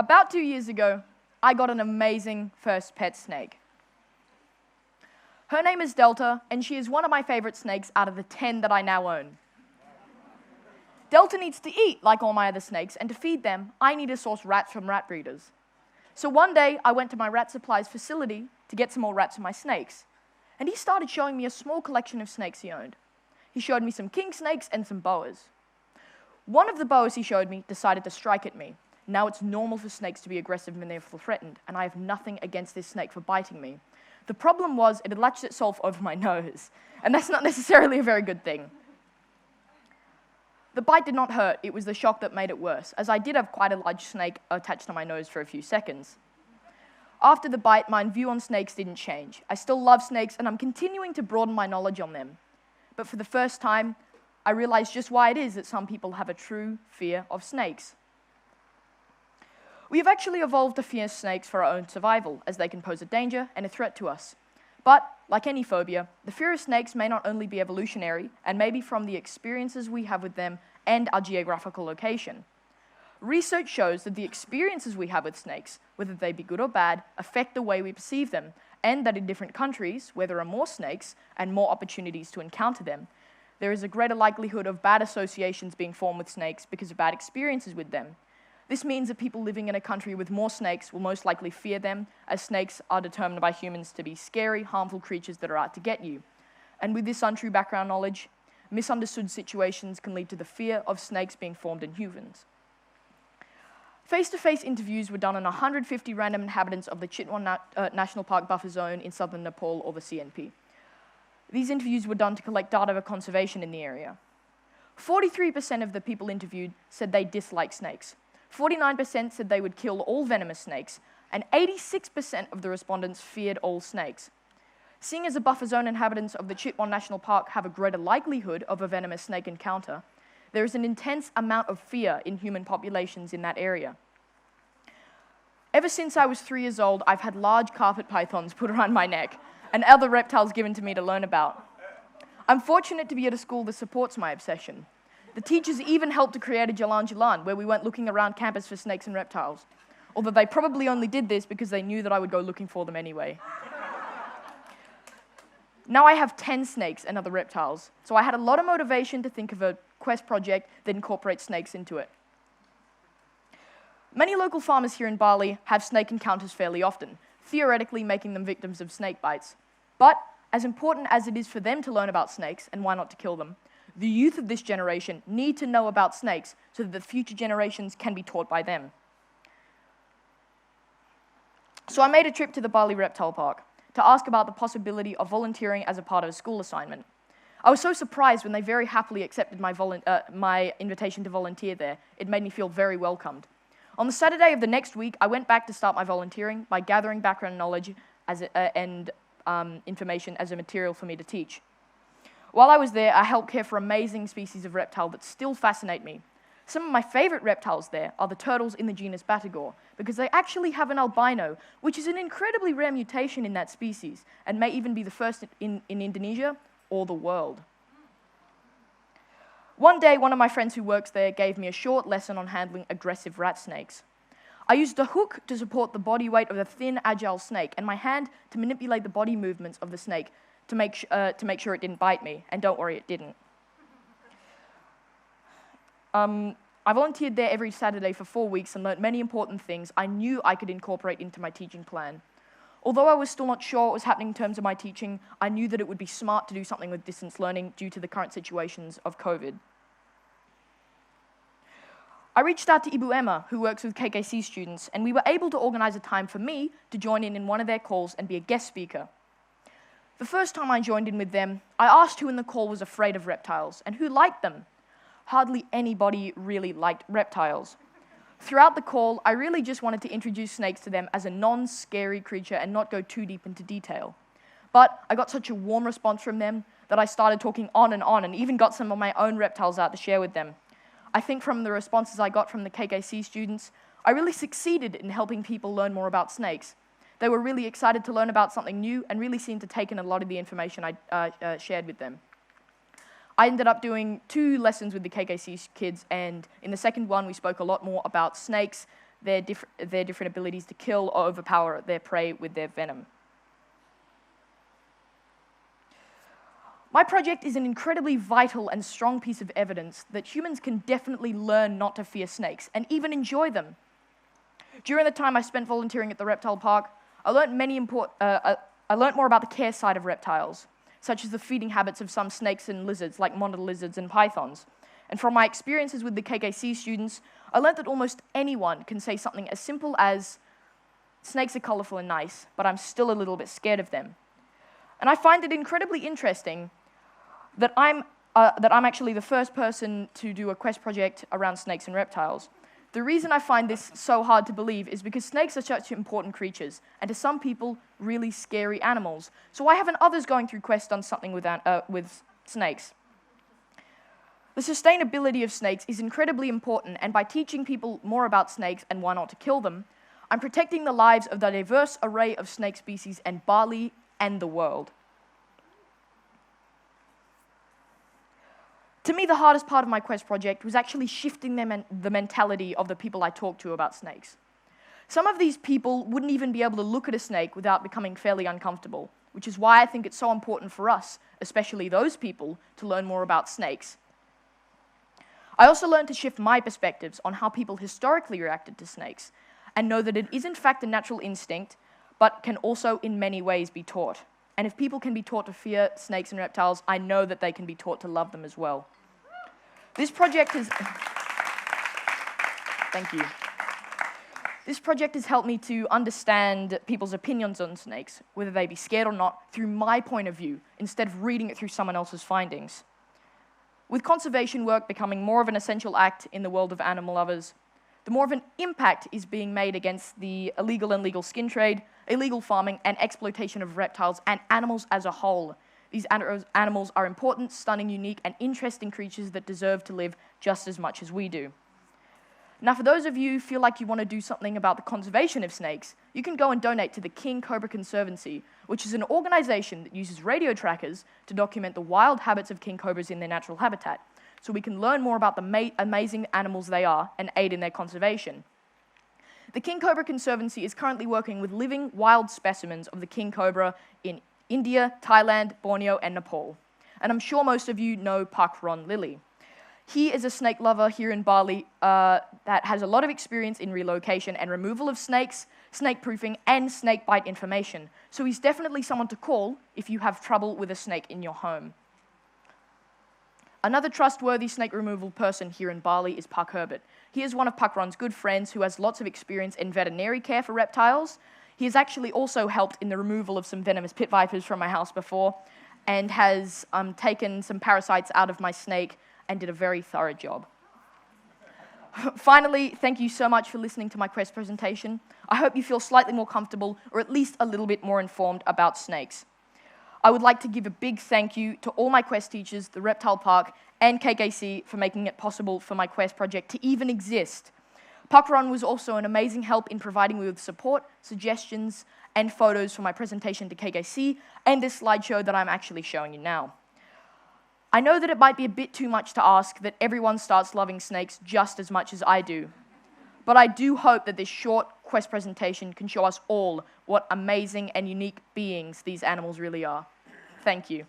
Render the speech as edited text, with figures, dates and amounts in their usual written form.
About 2 years ago, I got an amazing first pet snake. Her name is Delta, and she is one of my favorite snakes out of the 10 that I now own. Delta needs to eat like all my other snakes, and to feed them, I need to source rats from rat breeders. So one day, I went to my rat supplies facility to get some more rats for my snakes, and he started showing me a small collection of snakes he owned. He showed me some king snakes and some boas. One of the boas he showed me decided to strike at me. Now it's normal for snakes to be aggressive when they feel threatened, and I have nothing against this snake for biting me. The problem was it had latched itself over my nose, and that's not necessarily a very good thing. The bite did not hurt, it was the shock that made it worse, as I did have quite a large snake attached to my nose for a few seconds. After the bite, my view on snakes didn't change. I still love snakes, and I'm continuing to broaden my knowledge on them. But for the first time, I realized just why it is that some people have a true fear of snakes. We have actually evolved to fear snakes for our own survival, as they can pose a danger and a threat to us. But, like any phobia, the fear of snakes may not only be evolutionary, and may be from the experiences we have with them and our geographical location. Research shows that the experiences we have with snakes, whether they be good or bad, affect the way we perceive them, and that in different countries, where there are more snakes and more opportunities to encounter them, there is a greater likelihood of bad associations being formed with snakes because of bad experiences with them. This means that people living in a country with more snakes will most likely fear them, as snakes are determined by humans to be scary, harmful creatures that are out to get you. And with this untrue background knowledge, misunderstood situations can lead to the fear of snakes being formed in humans. Face-to-face interviews were done on 150 random inhabitants of the Chitwan National Park buffer zone in southern Nepal, or the CNP. These interviews were done to collect data for conservation in the area. 43% of the people interviewed said they dislike snakes. 49% said they would kill all venomous snakes, and 86% of the respondents feared all snakes. Seeing as the buffer zone inhabitants of the Chitwan National Park have a greater likelihood of a venomous snake encounter, there is an intense amount of fear in human populations in that area. Ever since I was 3 years old, I've had large carpet pythons put around my neck, and other reptiles given to me to learn about. I'm fortunate to be at a school that supports my obsession. The teachers even helped to create a Jalan Jalan, where we went looking around campus for snakes and reptiles. Although they probably only did this because they knew that I would go looking for them anyway. Now I have 10 snakes and other reptiles, so I had a lot of motivation to think of a quest project that incorporates snakes into it. Many local farmers here in Bali have snake encounters fairly often, theoretically making them victims of snake bites. But, as important as it is for them to learn about snakes, and why not to kill them, the youth of this generation need to know about snakes so that the future generations can be taught by them. So I made a trip to the Bali Reptile Park to ask about the possibility of volunteering as a part of a school assignment. I was so surprised when they very happily accepted my invitation to volunteer there. It made me feel very welcomed. On the Saturday of the next week, I went back to start my volunteering by gathering background knowledge and information as a material for me to teach. While I was there, I helped care for amazing species of reptile that still fascinate me. Some of my favorite reptiles there are the turtles in the genus Batagor, because they actually have an albino, which is an incredibly rare mutation in that species, and may even be the first in Indonesia or the world. One day, one of my friends who works there gave me a short lesson on handling aggressive rat snakes. I used a hook to support the body weight of a thin, agile snake, and my hand to manipulate the body movements of the snake to make sure it didn't bite me, and don't worry, it didn't. I volunteered there every Saturday for 4 weeks and learned many important things I knew I could incorporate into my teaching plan. Although I was still not sure what was happening in terms of my teaching, I knew that it would be smart to do something with distance learning due to the current situations of COVID. I reached out to Ibu Emma, who works with KKC students, and we were able to organize a time for me to join in one of their calls and be a guest speaker. The first time I joined in with them, I asked who in the call was afraid of reptiles and who liked them. Hardly anybody really liked reptiles. Throughout the call, I really just wanted to introduce snakes to them as a non-scary creature and not go too deep into detail. But I got such a warm response from them that I started talking on and even got some of my own reptiles out to share with them. I think from the responses I got from the KKC students, I really succeeded in helping people learn more about snakes. They were really excited to learn about something new and really seemed to take in a lot of the information I shared with them. I ended up doing 2 lessons with the KKC kids, and in the second one, we spoke a lot more about snakes, their different abilities to kill or overpower their prey with their venom. My project is an incredibly vital and strong piece of evidence that humans can definitely learn not to fear snakes and even enjoy them. During the time I spent volunteering at the reptile park, I learned more about the care side of reptiles, such as the feeding habits of some snakes and lizards, like monitor lizards and pythons. And from my experiences with the KKC students, I learned that almost anyone can say something as simple as, "Snakes are colorful and nice, but I'm still a little bit scared of them." And I find it incredibly interesting that I'm actually the first person to do a quest project around snakes and reptiles. The reason I find this so hard to believe is because snakes are such important creatures, and to some people, really scary animals. So why haven't others going through quests done something with snakes? The sustainability of snakes is incredibly important, and by teaching people more about snakes and why not to kill them, I'm protecting the lives of the diverse array of snake species in Bali and the world. To me, the hardest part of my quest project was actually shifting the mentality of the people I talked to about snakes. Some of these people wouldn't even be able to look at a snake without becoming fairly uncomfortable, which is why I think it's so important for us, especially those people, to learn more about snakes. I also learned to shift my perspectives on how people historically reacted to snakes, and know that it is in fact a natural instinct, but can also in many ways be taught. And if people can be taught to fear snakes and reptiles, I know that they can be taught to love them as well. This project has... Thank you. This project has helped me to understand people's opinions on snakes, whether they be scared or not, through my point of view, instead of reading it through someone else's findings. With conservation work becoming more of an essential act in the world of animal lovers, the more of an impact is being made against the illegal and legal skin trade, illegal farming, and exploitation of reptiles and animals as a whole. These animals are important, stunning, unique, and interesting creatures that deserve to live just as much as we do. Now, for those of you who feel like you want to do something about the conservation of snakes, you can go and donate to the King Cobra Conservancy, which is an organization that uses radio trackers to document the wild habits of king cobras in their natural habitat, so we can learn more about the amazing animals they are and aid in their conservation. The King Cobra Conservancy is currently working with living wild specimens of the king cobra in India, Thailand, Borneo, and Nepal. And I'm sure most of you know Pak Ron Lily. He is a snake lover here in Bali that has a lot of experience in relocation and removal of snakes, snake proofing, and snake bite information. So he's definitely someone to call if you have trouble with a snake in your home. Another trustworthy snake removal person here in Bali is Pak Herbert. He is one of Pak Ron's good friends who has lots of experience in veterinary care for reptiles. He has actually also helped in the removal of some venomous pit vipers from my house before, and has taken some parasites out of my snake and did a very thorough job. Finally, thank you so much for listening to my quest presentation. I hope you feel slightly more comfortable, or at least a little bit more informed about snakes. I would like to give a big thank you to all my quest teachers, the Reptile Park, and KKC for making it possible for my quest project to even exist. Pak Ron was also an amazing help in providing me with support, suggestions, and photos for my presentation to KKC, and this slideshow that I'm actually showing you now. I know that it might be a bit too much to ask that everyone starts loving snakes just as much as I do, but I do hope that this short quest presentation can show us all what amazing and unique beings these animals really are. Thank you.